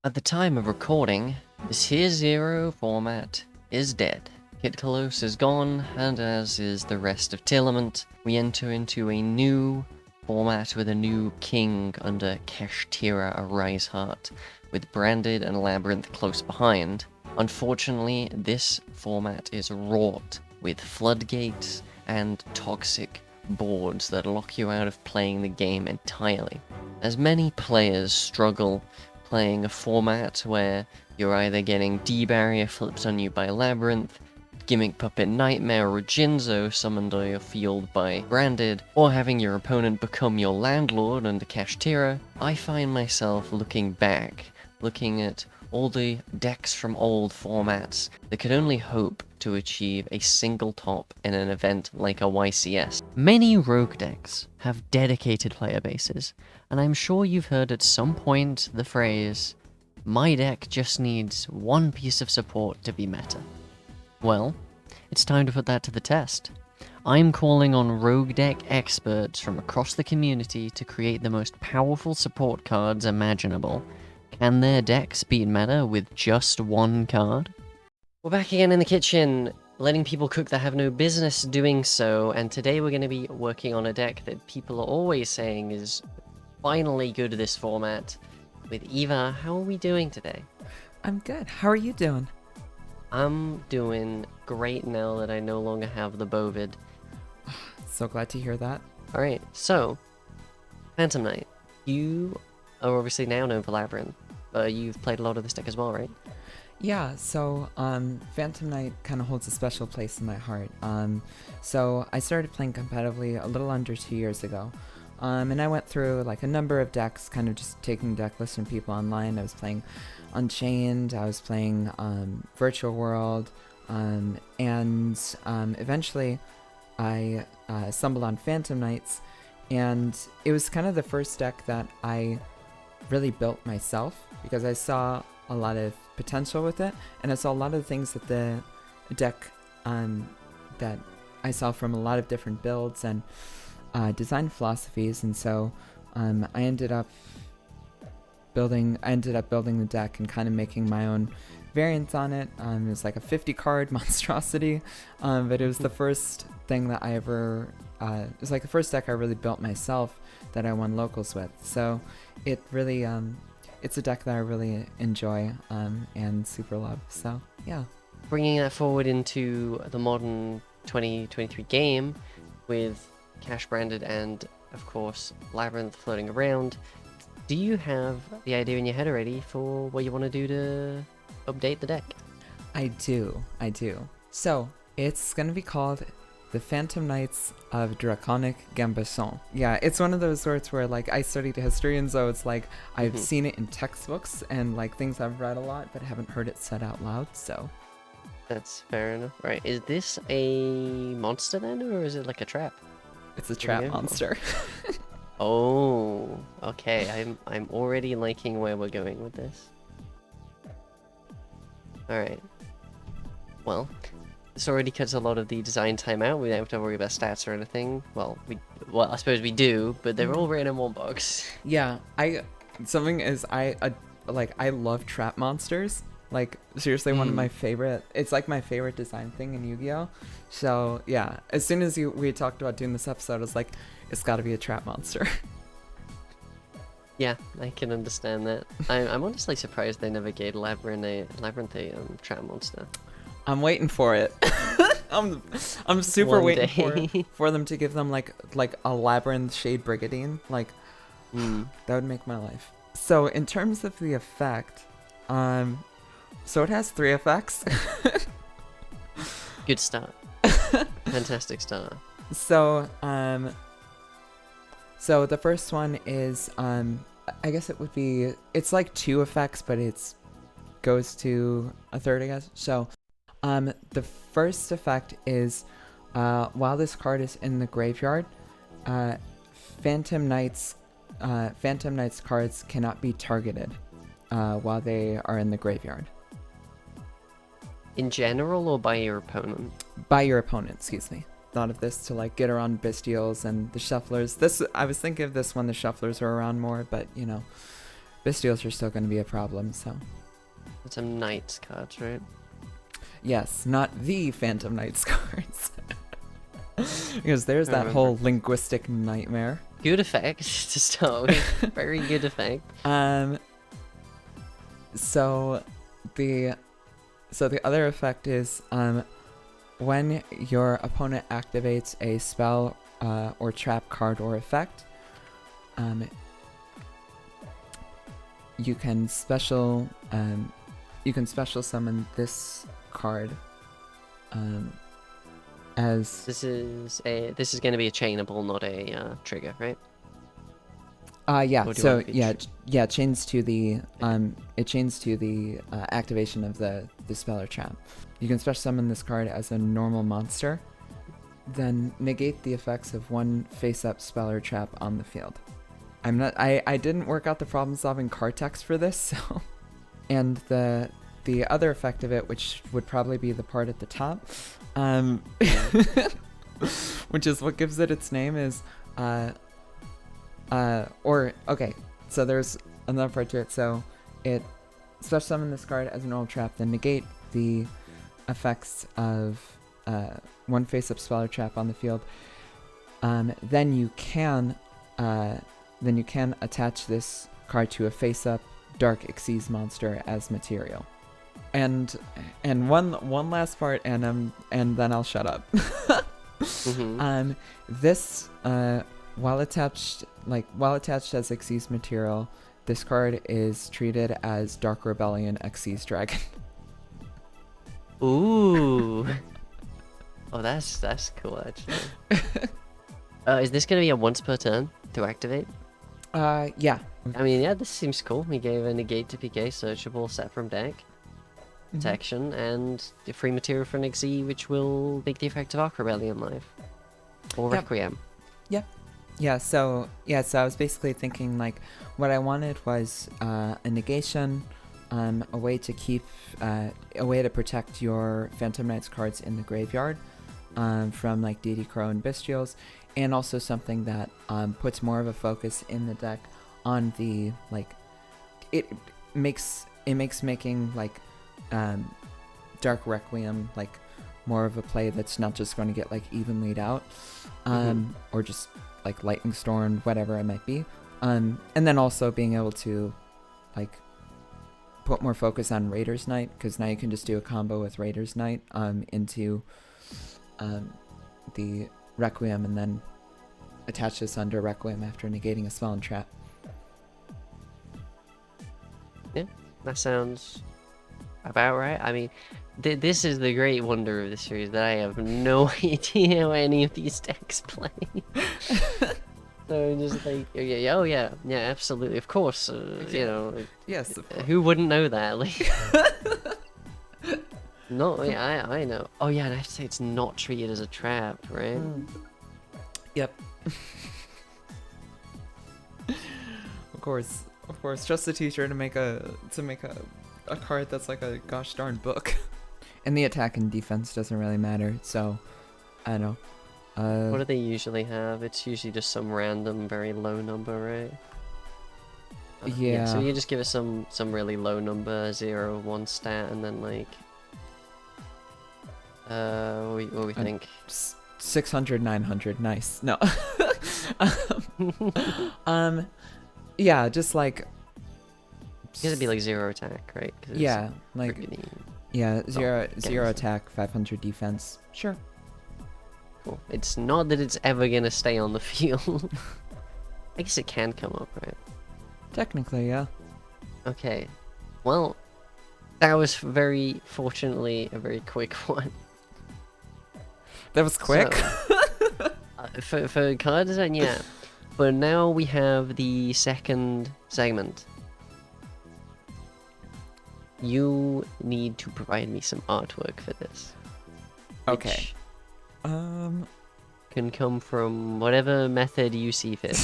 At the time of recording, this here Zero format is dead. Kit Kalos is gone, and as is the rest of Telement, we enter into a new format with a new king under Kashtira Arise Heart, with Branded and Labyrinth close behind. Unfortunately, this format is wrought with floodgates and toxic boards that lock you out of playing the game entirely. As many players struggle playing a format where you're either getting D-barrier flipped on you by Labyrinth, Gimmick Puppet Nightmare or Jinzo summoned on your field by Branded, or having your opponent become your landlord under Kashtira, I find myself looking back, looking at all the decks from old formats that could only hope to achieve a single top in an event like a YCS. Many rogue decks have dedicated player bases, and I'm sure you've heard at some point the phrase, "My deck just needs one piece of support to be meta." Well, it's time to put that to the test. I'm calling on rogue deck experts from across the community to create the most powerful support cards imaginable. Can their decks beat meta with just one card? We're back again in the kitchen, letting people cook that have no business doing so, and today we're going to be working on a deck that people are always saying is finally good at this format. With Eva, how are we doing today? I'm good. How are you doing? I'm doing great now that I no longer have the Bovid. So glad to hear that. Alright, so, Phantom Knight, you are obviously now known for Labyrinth. You've played a lot of this deck as well, right? Yeah, so Phantom Knight kind of holds a special place in my heart. So I started playing competitively a little under 2 years ago. And I went through like a number of decks, kind of just taking deck lists from people online. I was playing Unchained, I was playing Virtual World, and eventually I stumbled on Phantom Knights, and it was kind of the first deck that I really built myself because I saw a lot of potential with it, and I saw a lot of the things that the deck that I saw from a lot of different builds and design philosophies, and so I ended up building the deck and kind of making my own variants on it. It was like a 50 card monstrosity, but it was the first thing that it was like the first deck I really built myself that I won locals with. So it really it's a deck that I really enjoy and super love. So yeah. Bringing that forward into the modern 2023 game with Cash Branded and, of course, Labyrinth floating around, do you have the idea in your head already for what you want to do to update the deck? I do. So it's going to be called the Phantom Knights of Draconic Gambesson. Yeah, it's one of those sorts where like I studied history, and so it's like I've seen it in textbooks and like things I've read a lot, but haven't heard it said out loud, so. That's fair enough. Right, is this a monster then, or is it like a trap? It's a trap monster. Oh, okay. I'm already liking where we're going with this. Alright. Well, this already cuts a lot of the design time out. We don't have to worry about stats or anything. Well, I suppose we do, but they're all written in one box. Yeah, I love trap monsters. Like, seriously, one of my favorite. It's like my favorite design thing in Yu-Gi-Oh! So, yeah, as soon as we talked about doing this episode, I was like, it's gotta be a trap monster. Yeah, I can understand that. I'm honestly surprised they never gave Labyrinth a trap monster. I'm waiting for it. I'm super waiting for them to give them like a Labyrinth Shade Brigadine. Like, that would make my life. So, in terms of the effect, so it has 3 effects. Good start. Fantastic start. So, so the first one is, I guess it's like 2 effects, but it's goes to a third, I guess. So, the first effect is, while this card is in the graveyard, Phantom Knights cards cannot be targeted, while they are in the graveyard. In general, or by your opponent? By your opponent, excuse me. Thought of this to like get around Bestials and the Shufflers. I was thinking of this when the Shufflers are around more, but you know, Bestials are still going to be a problem, so. It's some Knights cards, right? Yes, not the Phantom Knights cards. Because there's I that remember. whole linguistic nightmare. Good effect to start with. Very good effect. So the other effect is when your opponent activates a spell or trap card or effect, you can special summon this card as This is going to be a chainable, not a trigger, right? yeah. Or do you So want it to be yeah, it chains to the activation of the spell or trap. You can special summon this card as a normal monster, then negate the effects of one face-up spell or trap on the field. I didn't work out the problem-solving card text for this, so. And the other effect of it, which would probably be the part at the top, which is what gives it its name, is so there's another part to it. So it special summon this card as an old trap, then negate the effects of one face-up spell or trap on the field. Then you can attach this card to a face-up Dark Xyz monster as material. And one last part, and then I'll shut up. Mm-hmm. This while attached as Xyz material, this card is treated as Dark Rebellion Xyz Dragon. Ooh. Oh, that's cool actually. Is this gonna be a once per turn to activate? Yeah. I mean, yeah, this seems cool. We gave a negate to PK, searchable, set from deck, protection, and the free material for an XZ, which will make the effect of Arc Rebellion live. Or Yep. Requiem. Yeah, so I was basically thinking, like, what I wanted was a negation, a way to protect your Phantom Knights cards in the graveyard from like Deity Crow and Bestials, and also something that puts more of a focus in the deck on the like it makes making like Dark Requiem like more of a play that's not just going to get like even laid out or just like Lightning Storm, whatever it might be, and then also being able to like put more focus on Raider's Knight, because now you can just do a combo with Raider's Knight into the Requiem, and then attach this under Requiem after negating a spell and trap. Yeah, that sounds about right. I mean, this is the great wonder of the series, that I have no idea how any of these decks play. So I'm just like, yeah, absolutely, of course, you know. Yes. Who wouldn't know that? Like, no, yeah, I know. Oh yeah, and I have to say it's not treated as a trap, right? Yep. Of course, just a teacher to make a card that's like a gosh darn book. And the attack and defense doesn't really matter, so I don't know. What do they usually have? It's usually just some random, very low number, right? Yeah. So you just give it some really low number, 0, 1 stat, and then like, what we think? 600, 900, nice. No. Yeah, just like. It's gonna be like 0 attack, right? 'Cause yeah, like. freaking- Yeah, zero guess. attack, 500 defense. Sure. Cool. It's not that it's ever gonna stay on the field. I guess it can come up, right? Technically, yeah. Okay. Well, that was very fortunately a very quick one. That was quick. So, for card design, yeah. But now we have the second segment. You need to provide me some artwork for this. Okay. which can come from whatever method you see fit.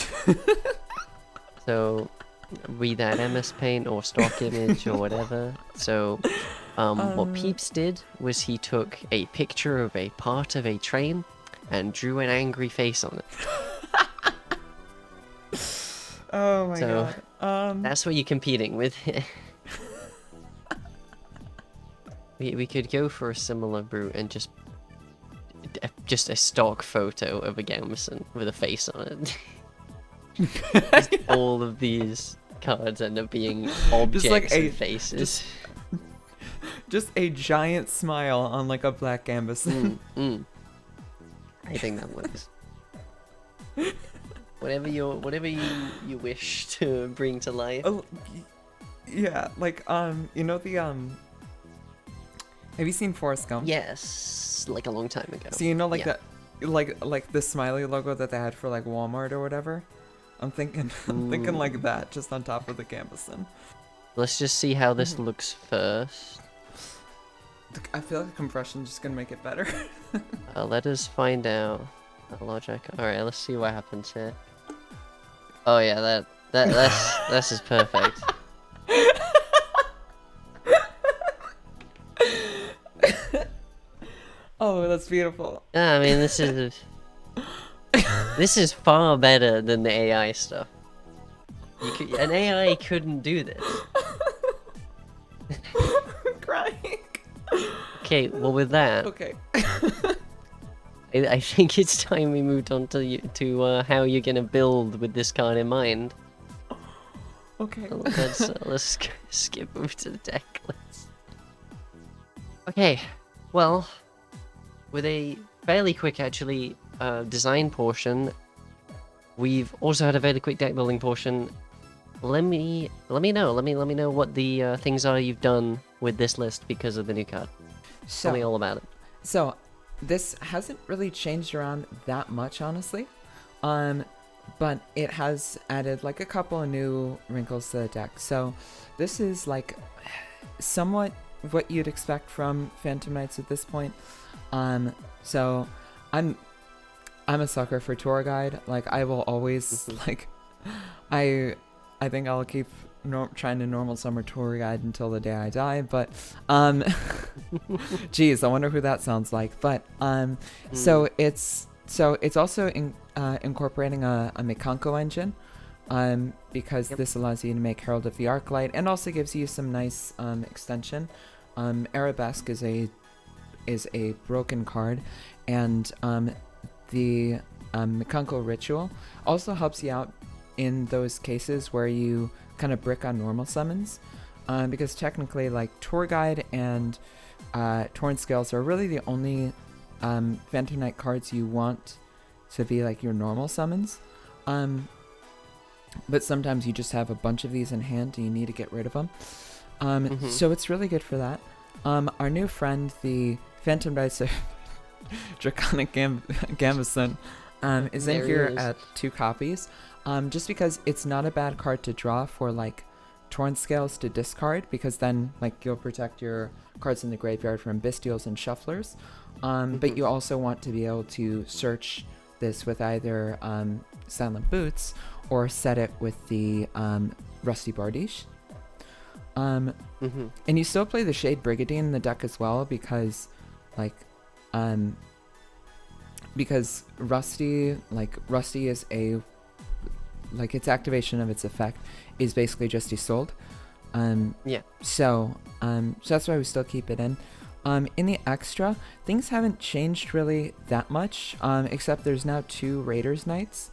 So, be that MS Paint or stock image or whatever. So, what Peeps did was he took a picture of a part of a train and drew an angry face on it. Oh my So, god. That's what you're competing with. we could go for a similar brute and just a stock photo of a Gambeson with a face on it. Just all of these cards end up being objects and faces. Just a giant smile on like a black Gambeson. I think that works. Whatever you wish to bring to life. Yeah, like you know the have you seen Forrest Gump? Yes, like a long time ago. So you know like that like the smiley logo that they had for like Walmart or whatever? I'm thinking like that, just on top of the Gambeson. Let's just see how this looks first. I feel like the compression's just gonna make it better. Let us find out. Logic. Alright, let's see what happens here. Oh yeah, this is perfect. Oh, that's beautiful. I mean, this is far better than the AI stuff. An AI couldn't do this. I'm crying. Okay, well with that, Okay. I think it's time we moved on to how you're gonna build with this card in mind. Okay. Let's skip over to the deck list. Okay, well, with a fairly quick actually design portion, we've also had a very quick deck building portion. Let me know what the things are you've done with this list because of the new card. Tell me all about it. So, this hasn't really changed around that much, honestly. But it has added like a couple of new wrinkles to the deck. So, this is like somewhat what you'd expect from Phantom Knights at this point. So I'm a sucker for tour guide. Like I will always like I think I'll keep trying to normal summer tour guide until the day I die, but geez, I wonder who that sounds like. But so it's also incorporating a Mikanko engine, because this allows you to make Herald of the Arclight and also gives you some nice extension. Arabesque is a broken card, and the Mikanko Ritual also helps you out in those cases where you kind of brick on normal summons, because technically like Tour Guide and Torn Scales are really the only Phantom Knight cards you want to be like your normal summons, but sometimes you just have a bunch of these in hand and you need to get rid of them. So it's really good for that. Our new friend, the Phantom Knights of Draconic Gambeson, is in here at 2 copies, just because it's not a bad card to draw for like Torn Scales to discard, because then like you'll protect your cards in the graveyard from Bestials and Shufflers, but you also want to be able to search this with either Silent Boots or set it with the Rusty Bardiche. And you still play the Shade Brigandine in the deck as well, because like because Rusty is a like its activation of its effect is basically just Isolde. So that's why we still keep it in. In the extra, things haven't changed really that much, except there's now 2 Raiders Knights,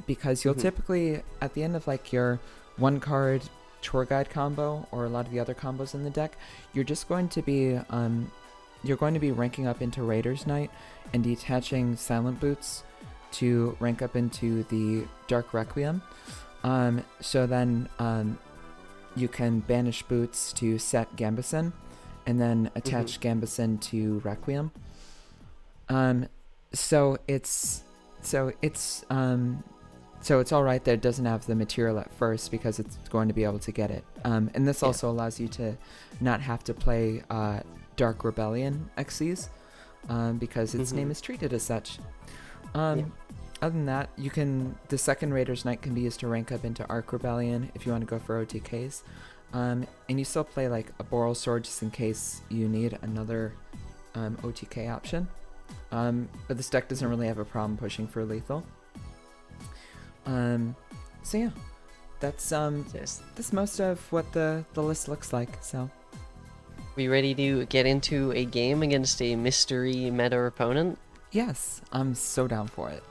because you'll typically, at the end of like your 1-card Tour Guide combo or a lot of the other combos in the deck, you're just going to be ranking up into Raiders Knight and detaching Silent Boots to rank up into the Dark Requiem. So then you can banish Boots to set Gambeson, and then attach Gambeson to Requiem. So it's all right that it doesn't have the material at first, because it's going to be able to get it. And this also allows you to not have to play Dark Rebellion XCs, because its name is treated as such. Other than that, the second Raiders Knight can be used to rank up into Arc Rebellion if you want to go for OTKs. And you still play like a Boral Sword just in case you need another OTK option. But this deck doesn't really have a problem pushing for lethal. So yeah, Yes. that's most of what the list looks like. So We ready to get into a game against a mystery meta opponent? yes, I'm so down for it.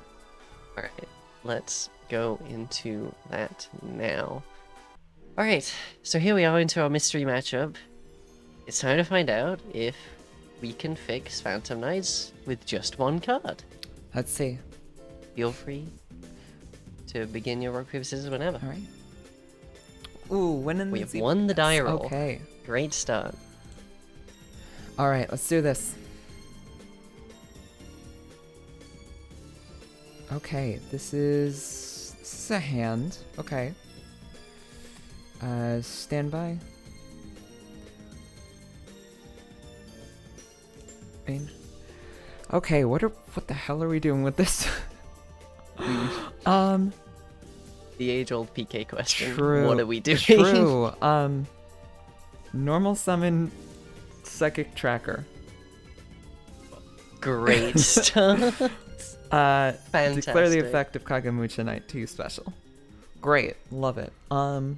Alright, let's go into that now. Alright, so here we are into our mystery matchup. It's time to find out if we can fix Phantom Knights with just one card. Let's see. Feel free to begin your rock, paper, scissors whenever. All right. Ooh, winning. We have won the die roll. Okay. Great start. All right, let's do this. Okay, this is a hand. Okay. Standby. Main. Okay, what the hell are we doing with this? The age-old PK question. True. What are we doing? True. Normal summon psychic tracker. Great stuff. Declare the Fantastic. effect of Kagamucha Knight 2 special. Great, love it. Now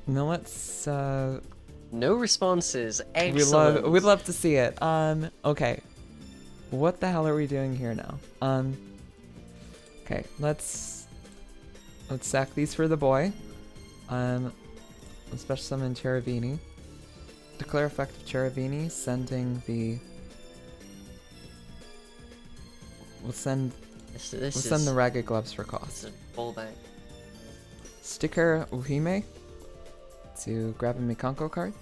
let's No responses. Excellent. we'd love to see it. Okay. What the hell are we doing here now? Okay, let's sack these for the boy. Let's special summon Cheravini. Declare effect of Cheravini, sending the We'll send the ragged gloves for cost. This is full back. Sticker Uhime to grab a Mikanko card.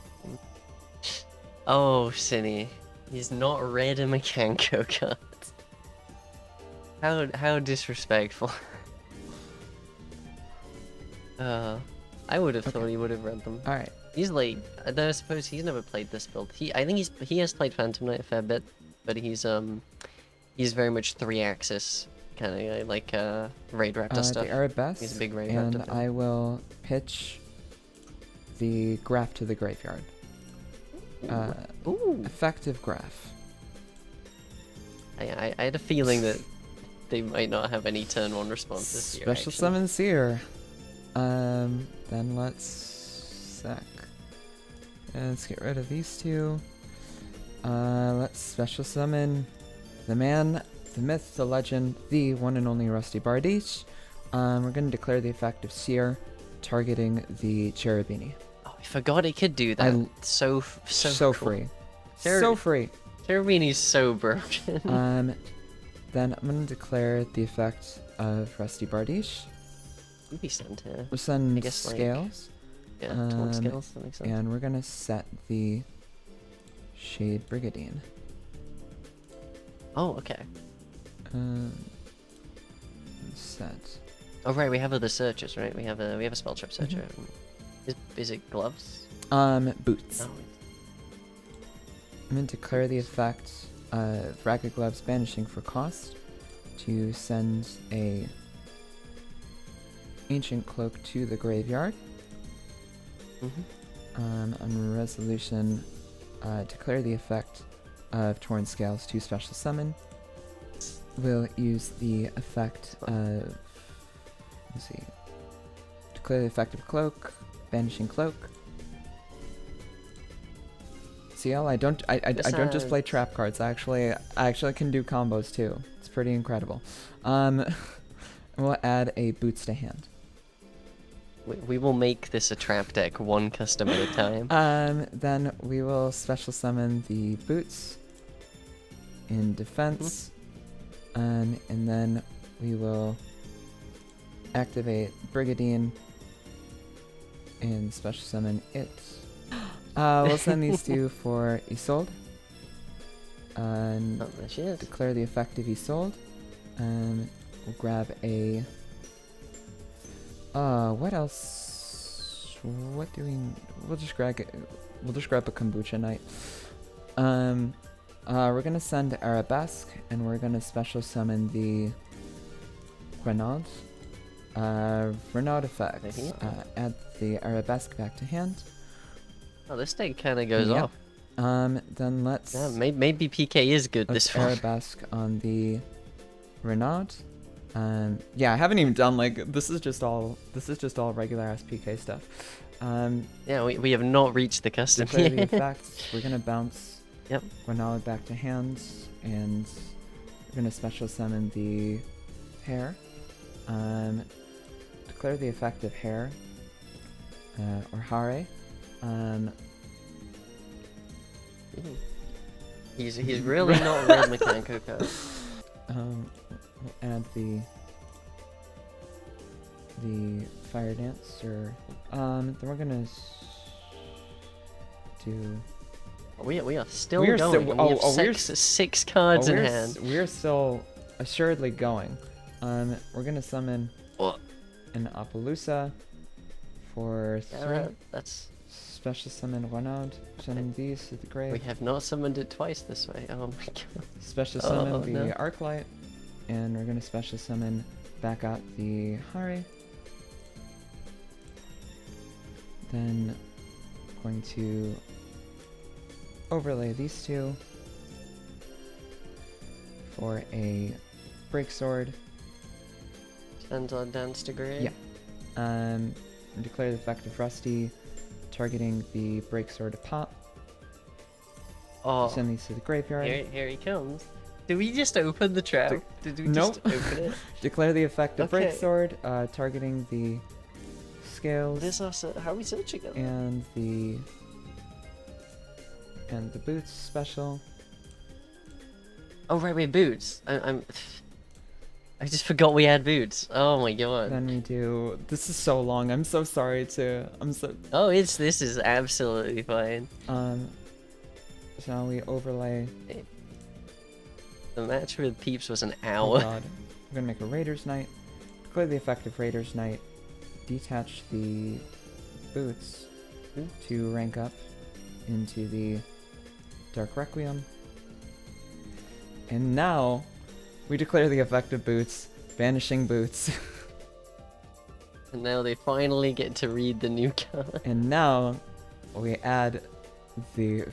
Oh, Cinny. He's not read a Mekanko card. How disrespectful. I would have thought he would have read them. Alright. He's like, I suppose he's never played this build. I think he has played Phantom Knight a fair bit, but he's very much 3-axis kind of guy, like Raid Raptor stuff. The Arabesque, He's a big Raid and Raptor fan. I will pitch the graph to the graveyard. Ooh. Effective graph. I had a feeling that they might not have any turn 1 responses here. Special actually. summon Seer. Then let's sack. And let's get rid of these two. Let's special summon the man, the myth, the legend, the one and only Rusty Bardiche. We're gonna declare the effect of Seer, targeting the Cherubini. Oh, I forgot it could do that. So cool. Free. So free. Cherubini's so broken. Then I'm gonna declare the effect of Rusty Bardiche. You'd be sent here. We'll send I guess, like, scales. Yeah, 12 scales, that makes sense. And we're gonna set the Shade Brigadine. Oh, okay. Set. Oh right, we have other searches, right? We have a spell trap searcher. Is it gloves? Boots. Oh. I'm gonna declare the effect of Ragged Gloves banishing for cost to send a Ancient Cloak to the graveyard. On resolution, declare the effect of Torn Scales to special summon. We'll use the effect of, let's see, declare the effect of Cloak, banishing Cloak. CL, I don't just play trap cards. I actually can do combos too. It's pretty incredible. We'll add a Boots to hand. We will make this a trap deck one custom at a time. Then we will special summon the Boots in defense, and then we will activate Brigadine and special summon it. We'll send these two for Isolde. And Oh, there she is. declare the effect of Isolde. And we'll grab a... what else? What do we... We'll just grab a Kombucha Knight. We're gonna send Arabesque, and we're gonna special summon the Renaud. Renaud effect. Add the Arabesque back to hand. Oh, this deck kind of goes off. Then let's... Yeah, maybe PK is good this far. Arabesque on the Renaud. Yeah, I haven't even done like this is just all regular ass PK stuff. Yeah, we have not reached the custom Declare the yet. effects. We're gonna bounce Yep. Granada back to hands, and we're gonna special summon the hair. Declare the effect of hair, or hare. He's really not a red Mechanical card. We'll add the fire dance, or then we're gonna do. We are still We are going. still- We have oh, we're six cards in hand. We're still assuredly going. We're gonna summon What? an Appaloosa for 3. Yeah, that's. Special summon Renaud. Send these to the grave. We have not summoned it twice this way. Oh my god. Special summon the no. Arclight, and we're gonna special summon back out the Hare. Then going to overlay these two for a break sword. Send our dance to grave. Yeah. And declare the effect of Rusty, targeting the break sword to pop. Oh, Send these to the graveyard. here he comes. Did we just open the trap? Did we Nope. just open it? Declare the effect of break Okay. sword, targeting the scales. This also, how are we searching them? And the boots special. Oh right, we have boots. I just forgot we had boots. Oh my god. Then we do. This is so long. I'm so sorry to. I'm so. Oh, this is absolutely fine. So now we overlay. The match with Peeps was an Oh hour. god. We're gonna make a Raiders Knight. Declare the effect of Raiders Knight. Detach the boots to rank up into the Dark Requiem. And now we declare the effect of boots, banishing boots. And now they finally get to read the new card. And now we add the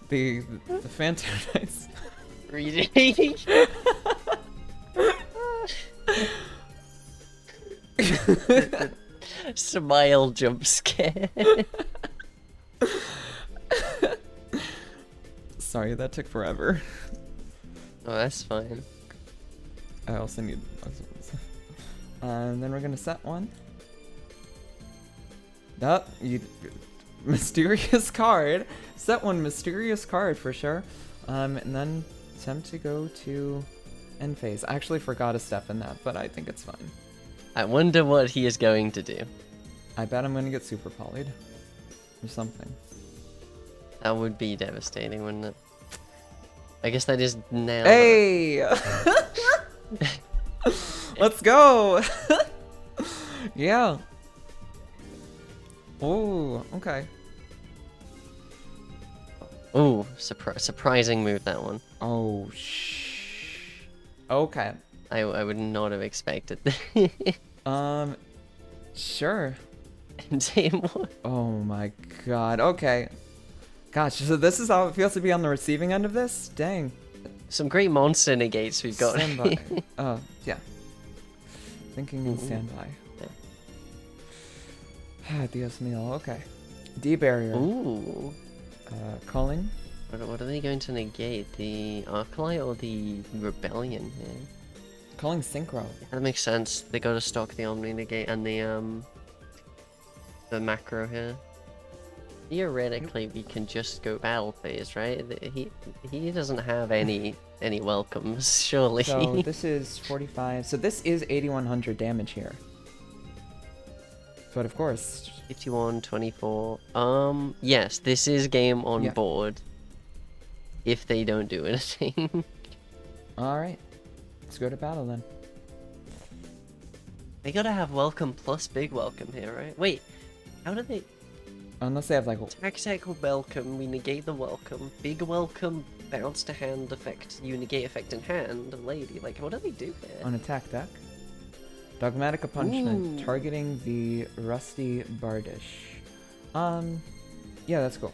the Phantom Knights. Reading. Smile jump scare. Sorry, that took forever. Oh, that's fine. I also need. And then we're gonna set one. You mysterious card. Set one mysterious card for sure. And then attempt to go to end phase. I actually forgot a step in that, but I think it's fine. I wonder what he is going to do. I bet I'm gonna get super polyed. Or something. That would be devastating, wouldn't it? I guess that is now. Hey! Let's go! Yeah. Oh, okay. Oh, surprising move, that one. Oh, okay. I would not have expected. Sure. Same one. Oh my god, okay. Gosh, so this is how it feels to be on the receiving end of this? Dang. Some great monster negates we've got. Standby. Oh, yeah. Thinking in standby. Dios mío, okay. D-barrier. Ooh. Calling. What are they going to negate? The Arclight or the Rebellion here? Calling synchro. Yeah, that makes sense. They gotta stock the Omni negate and the macro here. Theoretically, we can just go battle phase, right? He doesn't have any welcomes, surely. So this is 45. So this is 8100 damage here. But of course. 51, 24. Yes, this is game on Yeah. board. If they don't do anything. Alright. Let's go to battle then. They gotta have welcome plus big welcome here, right? Wait, how do they... Unless they have like. Tactical welcome, we negate the welcome. Big welcome, bounce to hand effect. You negate effect in hand, lady. Like, what do they do here? On attack deck. Dogmatic punishment. Ooh. Targeting the Rusty Bardish. Yeah, that's cool.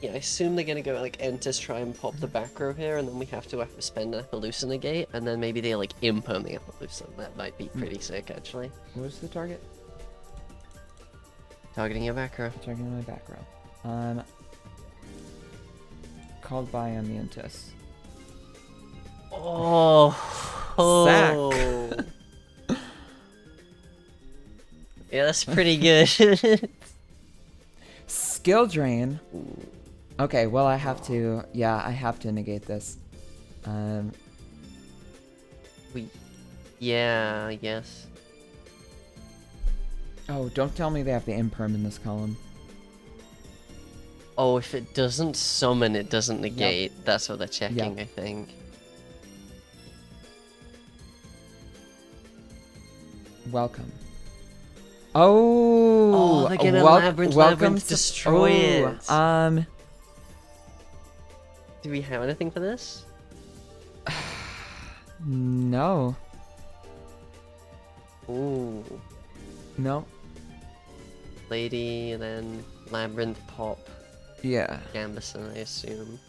Yeah, I assume they're gonna go like Enters try and pop the back row here, and then we have to spend an Hallucinate, and then maybe they like imp on the Hallucinate. That might be pretty sick, actually. What's the target? Targeting your back row. Targeting my back row. Called by on the Intis. Oh, Sack. Yeah, that's pretty good. Skill drain. Okay, well I have to. Yeah, I have to negate this. Yeah, I guess. Oh, don't tell me they have the imperm in this column. Oh, if it doesn't summon, it doesn't negate. Yep. That's what they're checking, I think. Welcome. Oh, they're gonna labyrinth destroy it. Do we have anything for this? No. Ooh. No. Lady, and then labyrinth pop. Yeah. Gambison, I assume.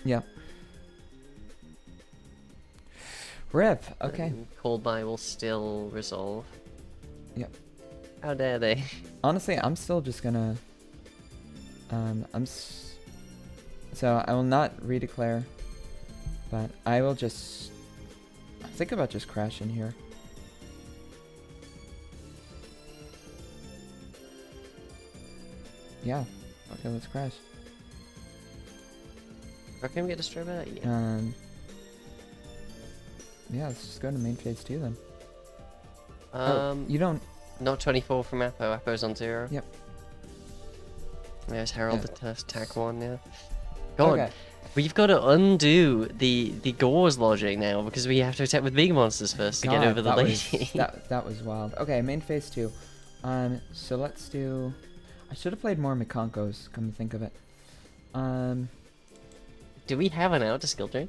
Yep. Rip. Okay. And Cold Buy will still resolve. Yep. How dare they? Honestly, I'm still just gonna. So I will not redeclare, but I will just think about just crashing here. Yeah. Okay, let's crash. Can we get destroyed by that? Yeah. Yeah, let's just go to main phase 2 then. You don't. Not 24 from Apo. Apo's on 0. Yep. There's Herald to attack 1, yeah. God, Okay. we've got to undo the Gauze logic now because we have to attack with big monsters first to get over the lady. That was wild. Okay, main phase 2. So let's do. I should have played more Mikonkos, come to think of it. Do we have an out to skill drain?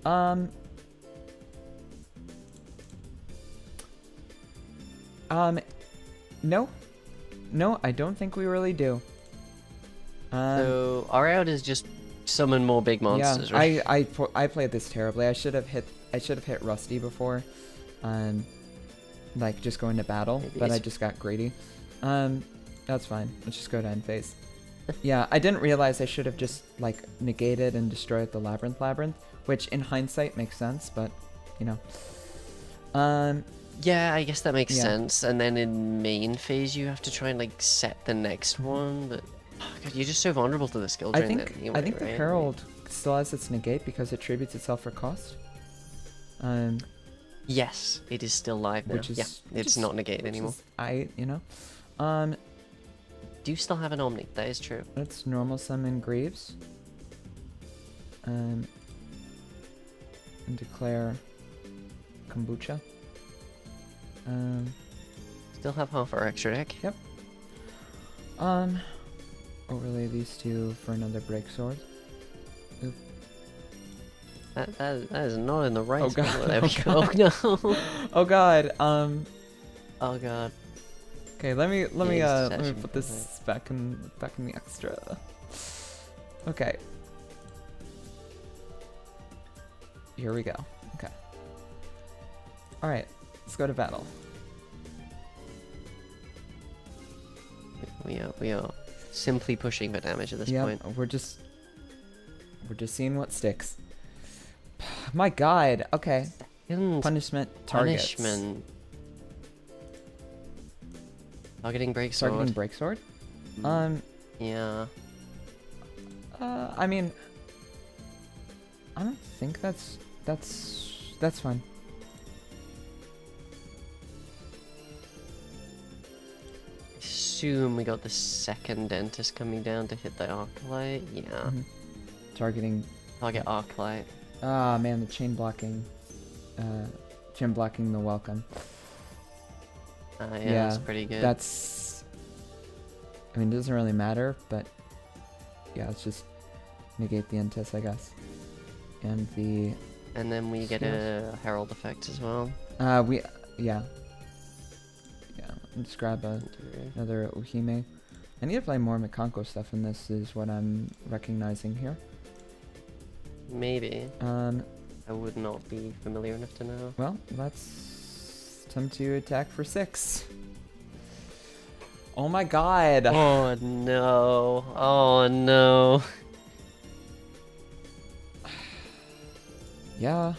No. No, I don't think we really do. So our out is just summon more big monsters, right? I played this terribly. I should have hit Rusty before. Like just going to battle, Maybe but I just got greedy. That's fine. Let's just go to end phase. Yeah, I didn't realize I should have just like negated and destroyed the labyrinth, which in hindsight makes sense, but you know. Yeah, I guess that makes sense. And then in main phase, you have to try and like set the next one. But God, you're just so vulnerable to the skill drain. I think the Herald still has its negate because it tributes itself for cost. Yes, it is still live now. It's not negated anymore. Do you still have an Omni? That is true. Let's normal summon Greaves. And declare Kombucha. Still have half our extra deck. Yep. Overlay these two for another break sword. Oop. That is not in the right spot. God. There we go. Oh no. Oh god. Oh god. Okay, let me put this back in the extra. Okay. Here we go. Okay. All right. Let's go to battle. We are simply pushing for damage at this point. We're just seeing what sticks. My god. Okay. Punishment targets. Punishment. Targeting break sword. Targeting break sword? Yeah. I mean, I don't think that's fine. Assume we got the second dentist coming down to hit the Arclight. Yeah. Mm-hmm. Target Arclight. Ah man, the chain blocking the welcome. Yeah, that's pretty good. I mean, it doesn't really matter, but yeah, let's just negate the Entess, I guess. And then we get a Herald effect as well. Yeah, let's grab another Uhime. I need to play more Mikanko stuff, and this is what I'm recognizing here. Maybe. I would not be familiar enough to know. Well, let's attempt to attack for 6. Oh my god! Oh no. Oh no. Yeah.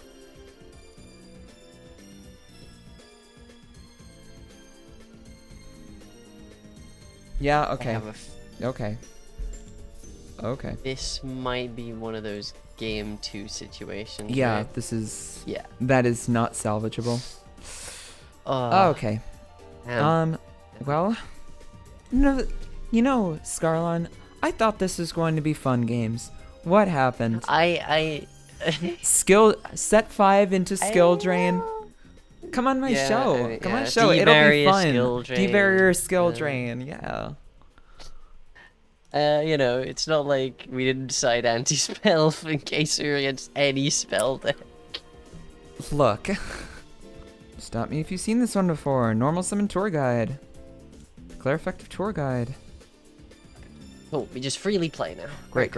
Yeah, I okay. have a Okay. Okay. This might be one of those game 2 situations. Yeah, right? this is... Yeah. That is not salvageable. Oh, okay. Um, Well... No, you know, Skarlon, I thought this was going to be fun games. What happened? I Set 5 into skill drain. Come on my Yeah, show. Come on yeah, show. It'll be D-barrier fun. skill drain. D-barrier skill Uh, drain. Yeah. you know, it's not like we didn't decide anti-spell in case we were against any spell deck. Look. Stop me if you've seen this one before. Normal summon tour guide. Declare effective tour guide. Oh, we just freely play now. Great.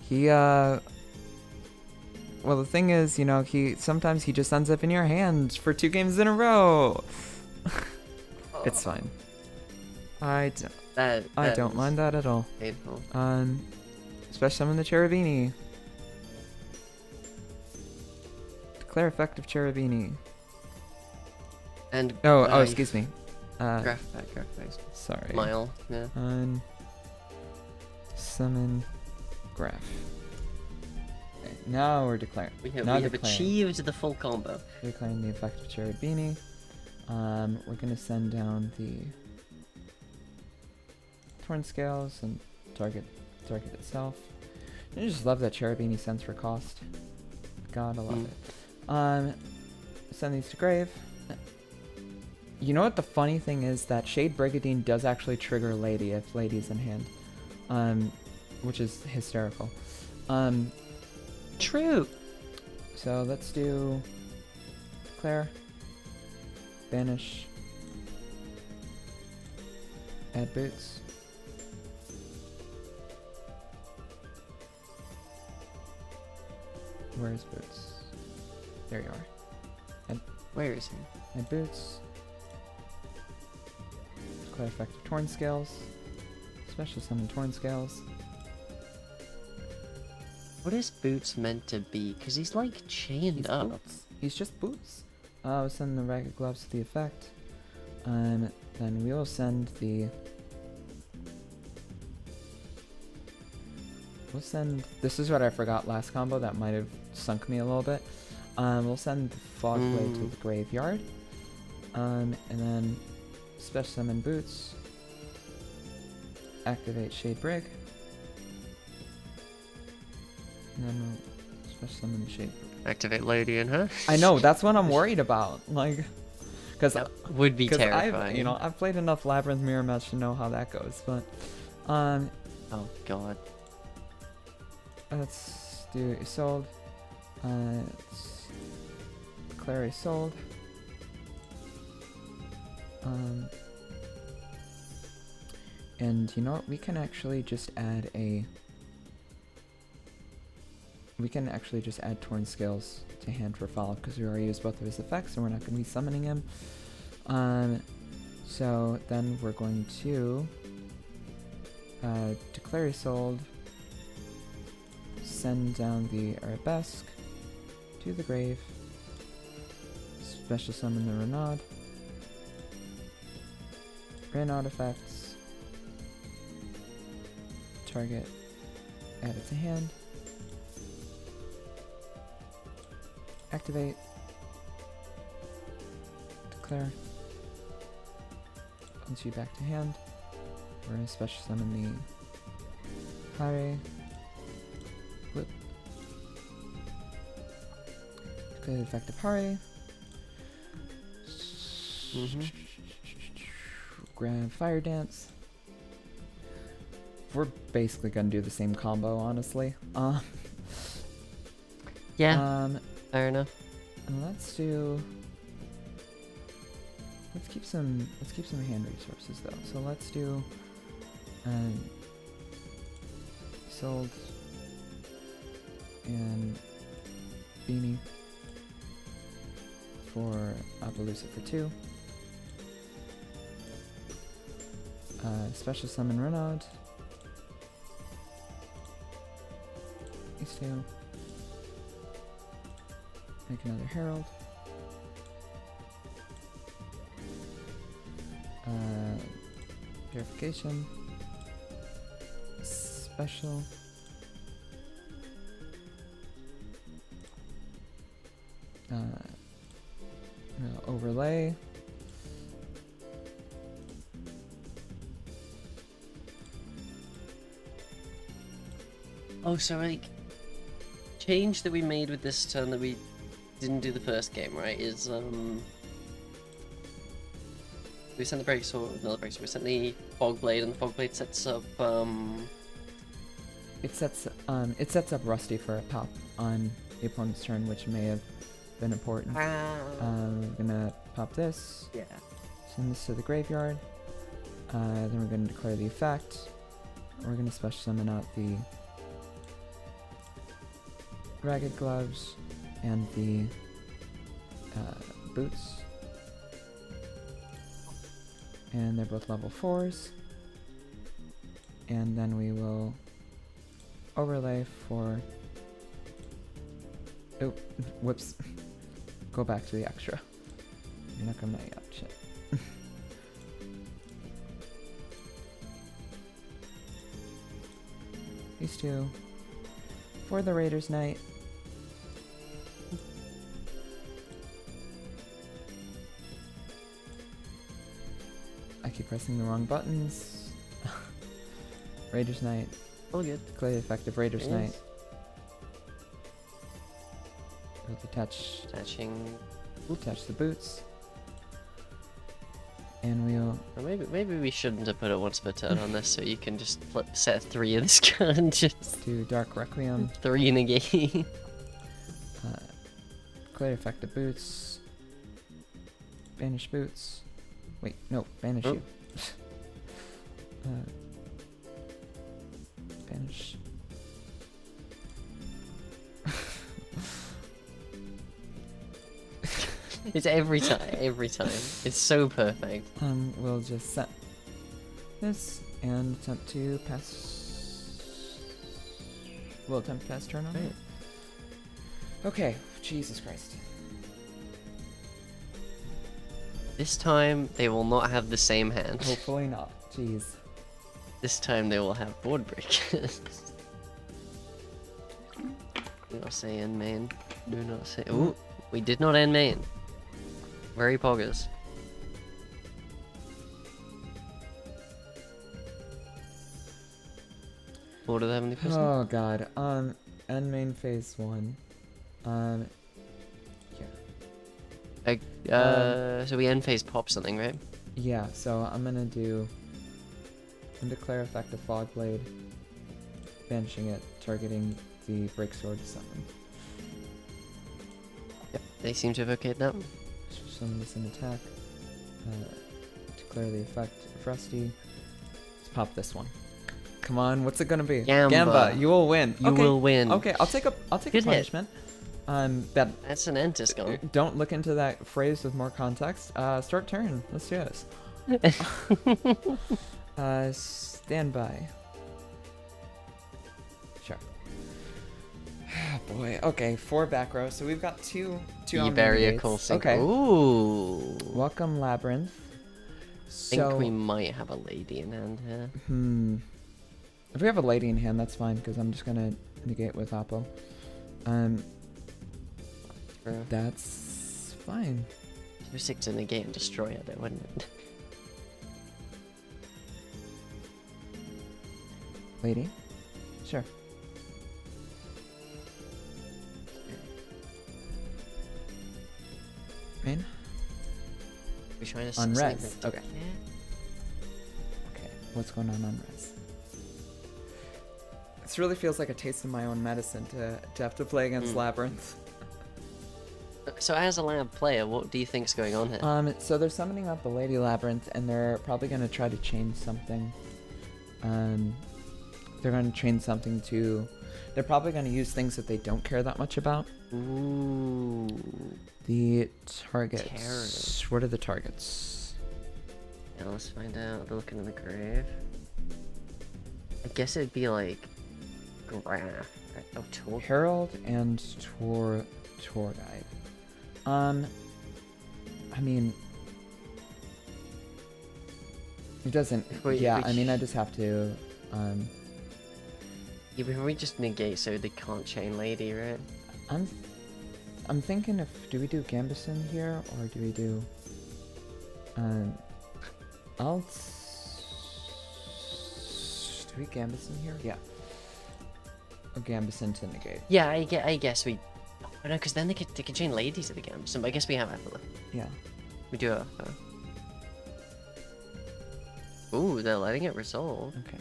He well, the thing is, you know, sometimes he just ends up in your hand for 2 games in a row. It's fine. I don't mind that at all. Painful. Special summon the Cherubini. Declare effective Cherubini. And Oh, excuse me. graph back. Sorry. Mile, yeah. Summon graph. Okay, now we're declaring. We have declaring. achieved the full combo. Declaring the effective Cherubini. We're gonna send down the Torn Scales and target itself. I just love that Cherubini sends for cost. Gotta love it. Send these to grave. You know what the funny thing is? That Shade Brigadine does actually trigger Lady if Lady's in hand. Which is hysterical. True. So let's do Declare, Banish, add Boots. Where's Boots? There you are. Where is he? Add Boots. Declare effective Torn Scales. Special summon Torn Scales. What is Boots meant to be? Because he's like chained He's up. Boots. He's just Boots. We'll send the Ragged Gloves to the effect. And then we will send the... We'll send... This is what I forgot last combo. That might have sunk me a little bit. We'll send the Fog Blade to the graveyard. And then special summon Boots. Activate Shade Brig. And then we'll special summon the Shade Brig. Activate Lady in her. I know, that's what I'm worried about. Like, because That would be terrifying. I've played enough Labyrinth Mirror Match to know how that goes. But, oh god. let's do Isolde. Let's declare Isolde. And you know what? We can actually just add Torn Scales to hand for follow-up because we already used both of his effects and we're not going to be summoning him. So then we're going to declare Isolde, send down the Arabesque to the grave, special summon the Renaud effects, target, add it to hand, activate, declare, punch you back to hand. We're going to special summon the Hare, whip, declare the effective Hare, grab Fire Dance. We're basically gonna do the same combo, honestly. Yeah. Fair enough. And let's do let's keep some hand resources though. So let's do sold and beanie for Appaloosa for 2. Special summon Renaud. These 2. Make another Herald. Purification. Special. Overlay. Oh, so like, change that we made with this turn that we didn't do the first game, right? Is we sent the break sword, not the break sword. We sent the fog blade, and the fog blade sets up It sets up Rusty for a pop on the opponent's turn, which may have been important. We're gonna pop this. Yeah. Send this to the graveyard. Then we're gonna declare the effect. We're gonna special summon out the ragged gloves and the boots. And they're both level 4s. And then we will overlay for... Oh, whoops. Go back to the extra. You're not coming out yet, shit. These 2. For the Raiders Knight. I keep pressing the wrong buttons. Raiders Knight. All good. Declare the effect of Raiders Yes. Knight. We'll attach Attaching. the boots. And we'll... Or maybe we shouldn't have put it once per turn on this, so you can just set 3 of this card and just do Dark Requiem. 3 in a game. Declare effect of boots. Banish boots. Wait, no, banish Oh. you. Banish. It's every time. It's so perfect. We'll just set this and attempt to pass. We'll attempt to pass turn on it. Okay, Jesus Christ. This time they will not have the same hand. Hopefully not. Jeez. This time they will have board breakers. Do not say end main. Do not say. Ooh, we did not end main. Very poggers. Order the Heavenly Prisoner. Oh god. End main phase 1. So we end phase pop something, right? Yeah, so I'm gonna declare effect of Fog Blade, banishing it, targeting the Break Sword summon. Yep. They seem to have okayed that. Summon this in attack. Declare the effect of Rusty. Let's pop this one. Come on, what's it gonna be? Gamba. You will win. You will win. Okay, I'll take a Good hit. punishment. That's an Entis gone. Don't look into that phrase with more context. Start turn. Let's do this. Stand by. Sure. Boy. Okay, 4 back row. So we've got two on the Iberia gates. Coal Sink. Okay. Ooh. Welcome, Labyrinth. I So, think we might have a lady in hand here. if we have a lady in hand, that's fine, because I'm just gonna negate with Oppo. True. That's fine. We're 6 in the game and destroy it, though, wouldn't it? Lady? Sure. Main? We're trying to On sleep res. it. Okay. Yeah. Okay, what's going on res? This really feels like a taste of my own medicine to have to play against Labyrinth. So as a lab player, what do you think's going on here? So they're summoning up the Lady Labyrinth, and they're probably gonna try to change something. They're gonna change something to. They're probably gonna use things that they don't care that much about. Ooh. The targets. Terror. What are the targets? Yeah, let's find out. They're looking in the grave. I guess it'd be like graph. Right? Oh, tour. Herald and tour guide. I mean, it doesn't. Yeah, I mean, I just have to. Yeah, but we just negate so they can't chain lady, right? I'm thinking do we do Gambison here or do we do I'll do we Gambison here? Yeah. A Gambison to negate. Yeah, I guess we. Oh, no, because then they can chain ladies at the Gambison, but I guess we have Apple. Yeah. We do have. Ooh, they're letting it resolve. Okay.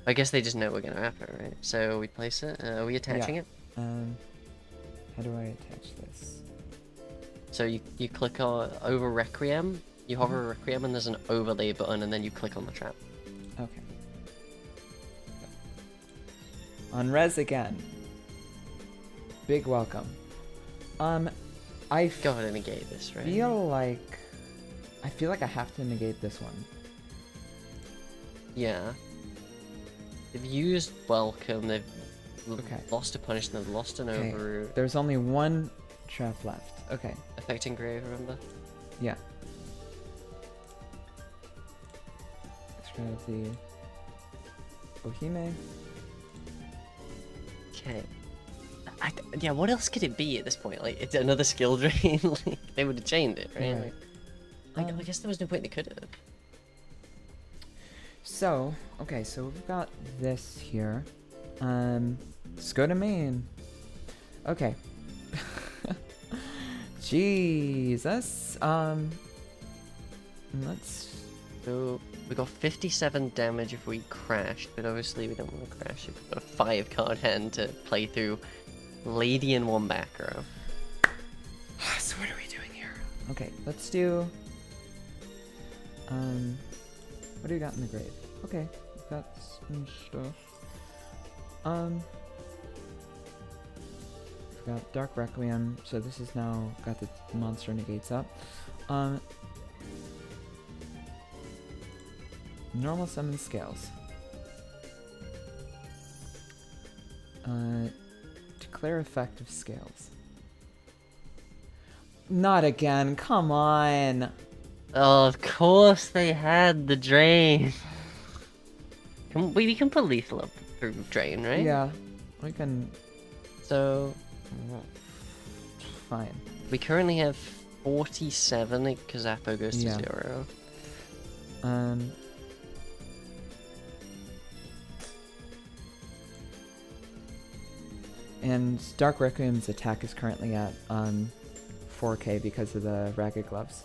I guess they just know we're gonna have her, right? So we place it. Are we attaching it? How do I attach this? So you click on over Requiem, you hover Requiem, and there's an overlay button, and then you click on the trap. Okay. On res again. Big welcome. I Go ahead and negate this, right? I feel like I have to negate this one. Yeah. They've used welcome. They've Okay. lost a punish. They've lost an Okay. overroot. There's only one trap left. Okay. Affecting grave. Remember? Yeah. Let's grab the Bohime. Okay. Yeah, what else could it be at this point? Like, it's another skill drain? Like, they would have chained it, right? Right. Like, I guess there was no point they could have. So, okay, so we've got this here. Let's go to main. Okay. Jesus. Let's. So, we got 57 damage if we crashed, but obviously we don't want to crash if we've got a 5-card hand to play through Lady in one back row. So what are we doing here? Okay, let's do. What do we got in the grave? Okay, we've got some stuff. We've got Dark Requiem, so this is now got the monster negates up. Normal summon scales. Declare effective scales. Not again, come on! Oh, of course they had the drain. We can put lethal up through drain, right? Yeah, we can. So Fine. we currently have 47 because Appo goes to Yeah. 0. And Dark Requiem's attack is currently at 4k because of the Ragged Gloves.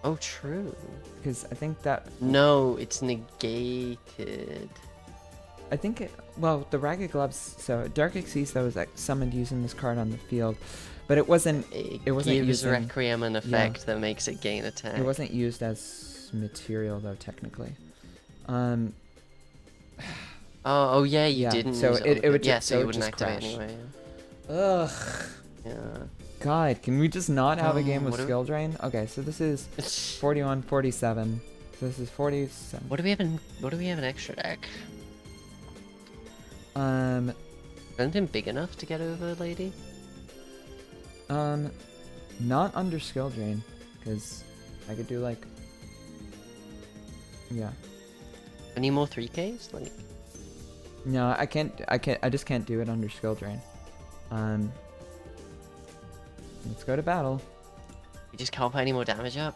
Oh, true. Because I think that. No, it's negated. I think it. Well, the Ragged Gloves. So Dark Xyz though is like summoned using this card on the field, but it wasn't. It wasn't gives using. Requiem an effect that makes it gain attack. It wasn't used as material though, technically. Oh yeah, you Yeah, didn't. so use it would yeah, just- so so you it wouldn't just activate crash. anyway. Ugh. Yeah. God, can we just not have a game with what do we- skill drain? Okay, so this is 41, 47. So this is 47. What do we have in? What do we have in extra deck? Anything big enough to get over, lady? Not under skill drain, because I could do like. Yeah. Any more 3Ks? Like. No, I can't. I just can't do it under skill drain. Let's go to battle. You just can't put any more damage up.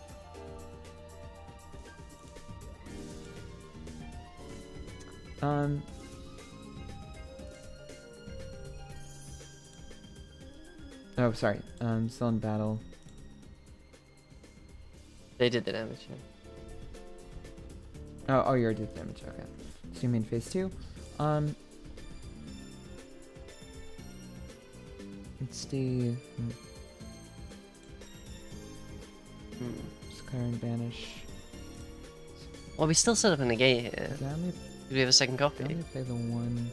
Oh, sorry. Still in battle. They did the damage. Yeah. Oh, you already did damage. Okay. So you mean phase 2? What's the Skarlon banish? Well, we still set up a negate here. Yeah, let me Do we have a second copy? play the one.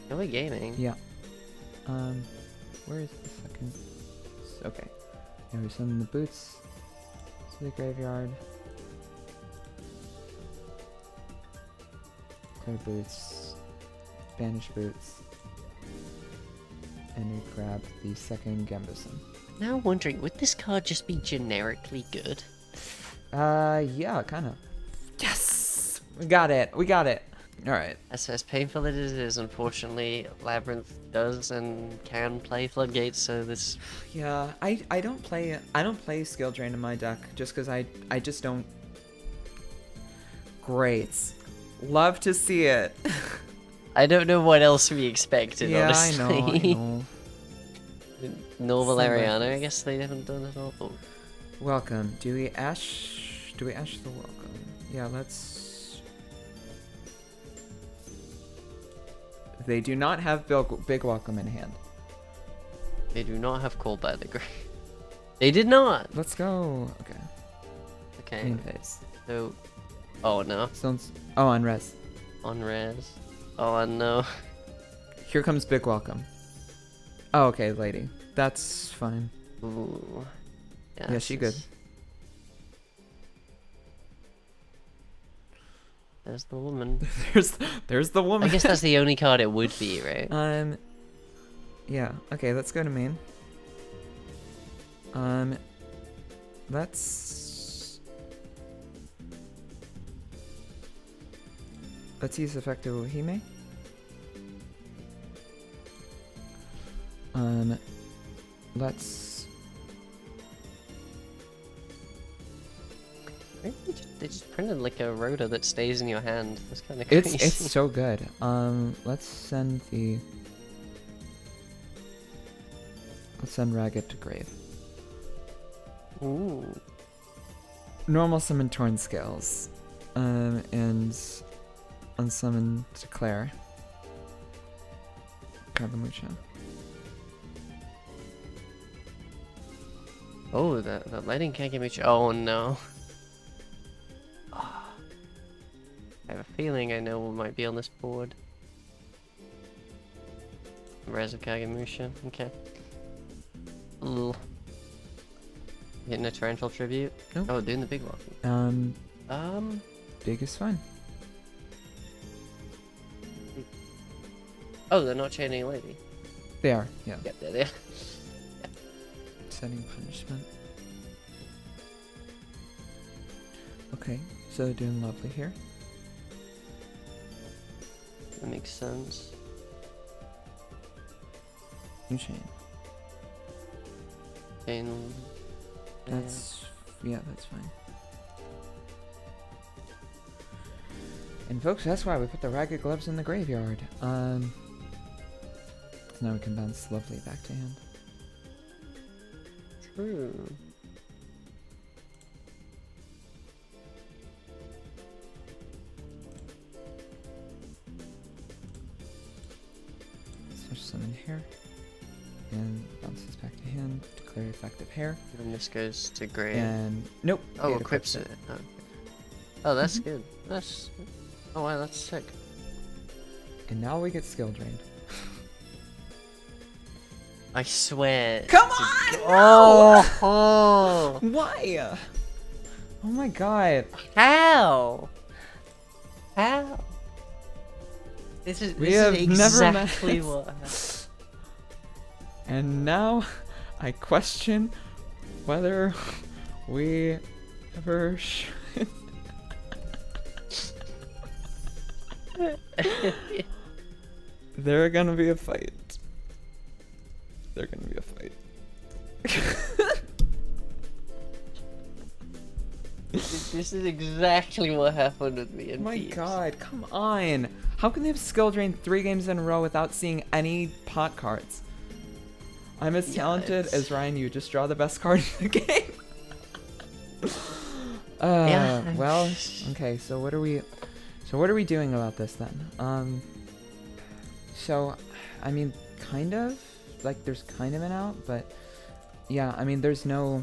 No, we're gaming. Yeah. Where is the second? Okay. Yeah, we send the boots to the graveyard. Clear boots. Banish boots. And we grab the second Gambuson. Now wondering, would this card just be generically good? Yeah, kinda. Yes! We got it! We got it! Alright. As painful as it is, unfortunately, Labyrinth does and can play Floodgates, so this... Yeah, I don't play Skill Drain in my deck just because I just don't. Great. Love to see it. I don't know what else we expected, Yeah, honestly. I know. Normal Some Ariana, I reference. guess they haven't done it all. Oh. Welcome. Do we ash the welcome? Yeah, let's. They do not have big welcome in hand. They do not have Call by the Grave. They did not! Let's go. Okay. Okay, Main phase. so... Oh no. Stones. Oh, on res. On res. Oh no. Here comes big welcome. Oh, okay, lady. That's fine. Ooh. Yeah, she good. There's the woman. there's the woman. I guess that's the only card it would be, right? Yeah. Okay, let's go to main. Let's use effective Uhime. Let's. Maybe they just printed like a rota that stays in your hand. That's kind of crazy. It's so good. Let's send Ragged to grave. Ooh. Normal summon Torn Scales. And unsummon to Claire. Kagamucha. Oh, the lighting can't get me. Oh no. I have a feeling I know what might be on this board. Res of Kagamusha. Okay. Ooh. Hitting a Torrential Tribute. Nope. Oh, doing the big one. Big is fine. Oh, they're not chaining a lady. They are, yeah. Yep, they're there. Setting punishment. Okay, so they're doing lovely here. That makes sense. New chain. Chain. That's that's fine. And folks, that's why we put the Ragged Gloves in the graveyard. So now we can bounce lovely back to hand. True. Switch summon here. And bounces back to hand. Declare effective hair. And this goes to grave. And nope. Oh, it equips it. Oh, okay. Oh, that's good. That's. Oh wow, that's sick. And now we get skill drained. I swear. Come to on! g- Oh, oh! Why? Oh my god. How? How? This is We this have is never met. exactly what happened. And now I question whether we ever should. There's gonna be a fight. There's gonna be a fight. This is exactly what happened with me and My Peeps. god, come on. How can they have skill drain 3 games in a row without seeing any pot cards? I'm as Yeah, talented it's- as Ryan, you just draw the best card in the game. Yeah. Well, okay, so what are we doing about this then? So, I mean, kind of. Like, there's kind of an out, but yeah, I mean, there's no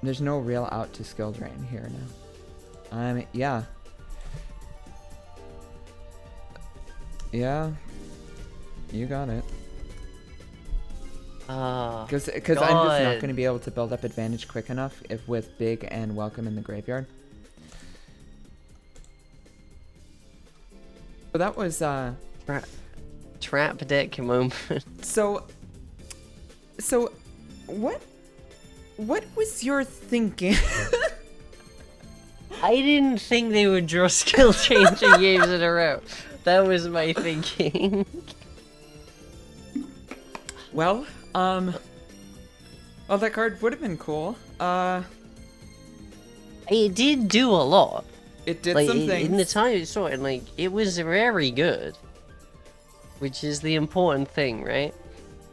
real out to skill drain here now. Yeah. Yeah. You got it. Because I'm just not going to be able to build up advantage quick enough if with Big and Welcome in the graveyard. So that was Trap deck moment. So what was your thinking? I didn't think they would draw skill changing games in a row. That was my thinking. Well, that card would have been cool. It did do a lot. It did Like, some things. in the time you saw it, like, it was very good. Which is the important thing, right?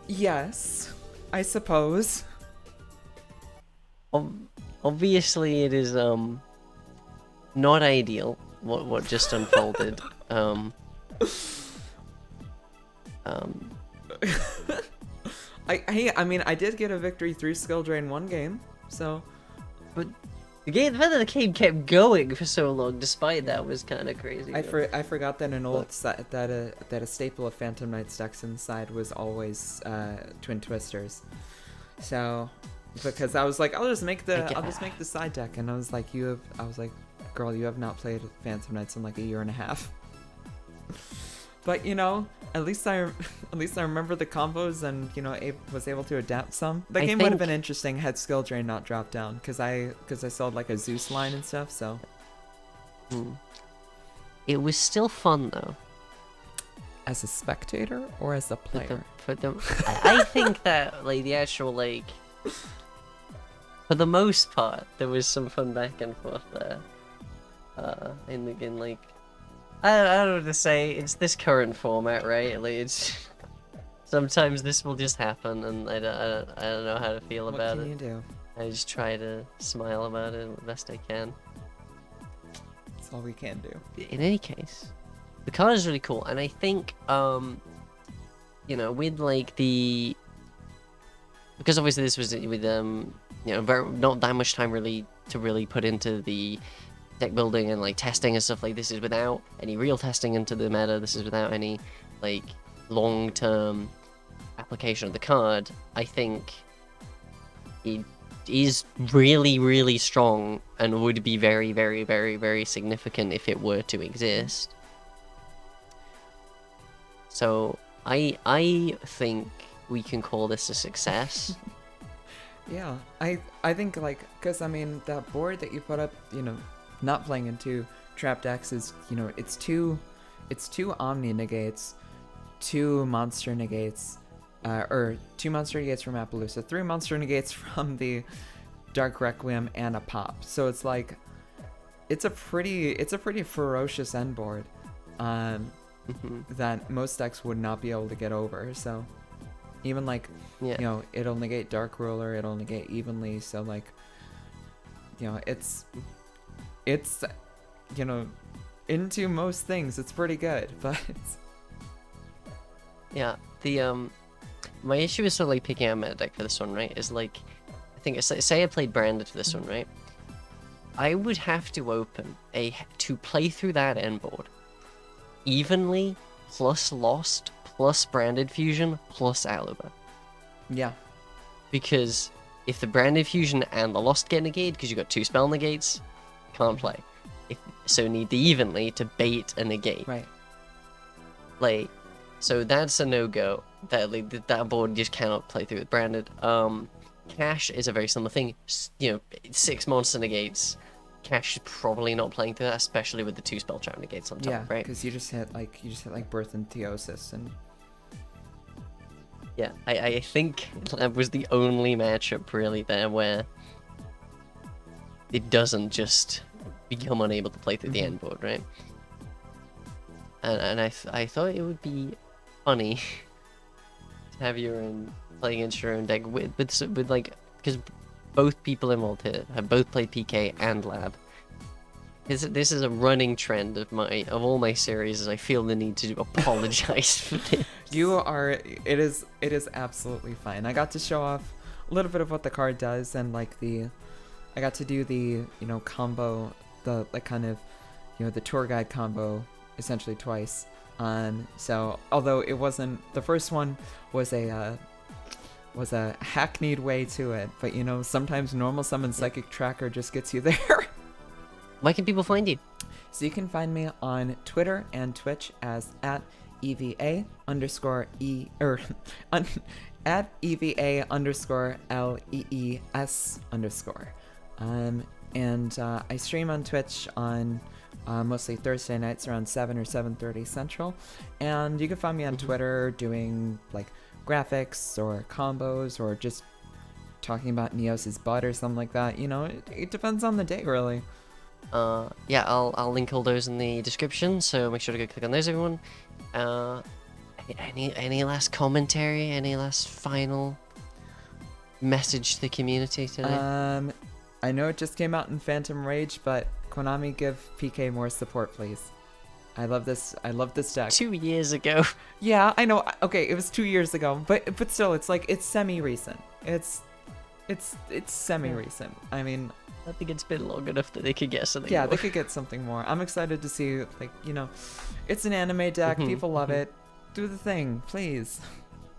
Yes, I suppose. Obviously, it is, not ideal, what just unfolded. I mean, I did get a victory through skill drain one game, so. But the fact that the game kept going for so long, despite that, was kind of crazy. I forgot that an old that a staple of Phantom Knight's decks inside was always Twin Twisters. So, because I was like, I'll just make the side deck, and I was like, girl, you have not played Phantom Knights in like a year and a half. But you know, at least I remember the combos, and you know, was able to adapt some. The game would have been interesting had skill drain not dropped down, because I saw like a Zeus line and stuff. So it was still fun though. As a spectator or as a player? I think that like the actual like, for the most part, there was some fun back and forth there. In like. I don't know what to say. It's this current format, right? Like, it's sometimes this will just happen, and I don't know how to feel about it. What can you do? I just try to smile about it the best I can. That's all we can do. In any case, the card is really cool, and I think you know, with like because obviously this was with you know, not that much time really to really put into the deck building and like testing and stuff. Like, this is without any real testing into the meta. This is without any like long-term application of the card. I think it is really, really strong and would be very, very, very, very significant if it were to exist. So I think we can call this a success. Yeah, I think like, because I mean, that board that you put up, you know, not playing into trap decks is, you know, it's two Omni negates, 2 monster negates, or 2 monster negates from Appaloosa, 3 monster negates from the Dark Requiem, and a pop. So it's like, it's a pretty ferocious end board, that most decks would not be able to get over. So even like, you know, it'll negate Dark Ruler, it'll negate evenly. So like, you know, it's you know, into most things it's pretty good, but yeah, the my issue is sort of like picking out a meta deck for this one, right, is like, I think, say I played Branded for this one, right, I would have to open to play through that end board evenly, plus Lost, plus Branded Fusion, plus Aluba. yeah, because if the Branded Fusion and the Lost get negated, because you got 2 spell negates, can't play. So need the evenly to bait a negate. right. Like, so that's a no-go. That board just cannot play through with Branded. Cash is a very similar thing. You know, 6 monster negates. Cash is probably not playing through that, especially with the 2 spell trap negates on top, Yeah, right? because you just hit like Birth and Theosis, and yeah, I think that was the only matchup really there where it doesn't just become unable to play through the end board, right? And I thought it would be funny to have your own playing against your own deck with like, because both people involved here have both played PK and Lab, This is a running trend of all my series. Is I feel the need to apologize for this. It is absolutely fine. I got to show off a little bit of what the card does, and like I got to do the, combo, the like kind of, the tour guide combo essentially twice. So although it wasn't, the first one was a hackneyed way to it, but sometimes normal summon psychic tracker just gets you there. Where can people find you? So you can find me on Twitter and Twitch as at EVA underscore E at EVA underscore LEES underscore. And I stream on Twitch on mostly Thursday nights around 7 or 7:30 Central. And you can find me on Twitter doing like graphics or combos or just talking about Neos's butt or something like that. It depends on the day, really. Yeah, I'll link all those in the description, so make sure to go click on those, everyone. Any last commentary? Any last final message to the community today? I know it just came out in Phantom Rage, but Konami, give PK more support, please. I love this deck. 2 years ago. Yeah, I know. Okay, it was 2 years ago, but still, it's like it's semi-recent. It's semi-recent. I mean, I think it's been long enough that they could get something. Yeah, more. they could get something more. I'm excited to see, it's an anime deck. People love it. Do the thing, please.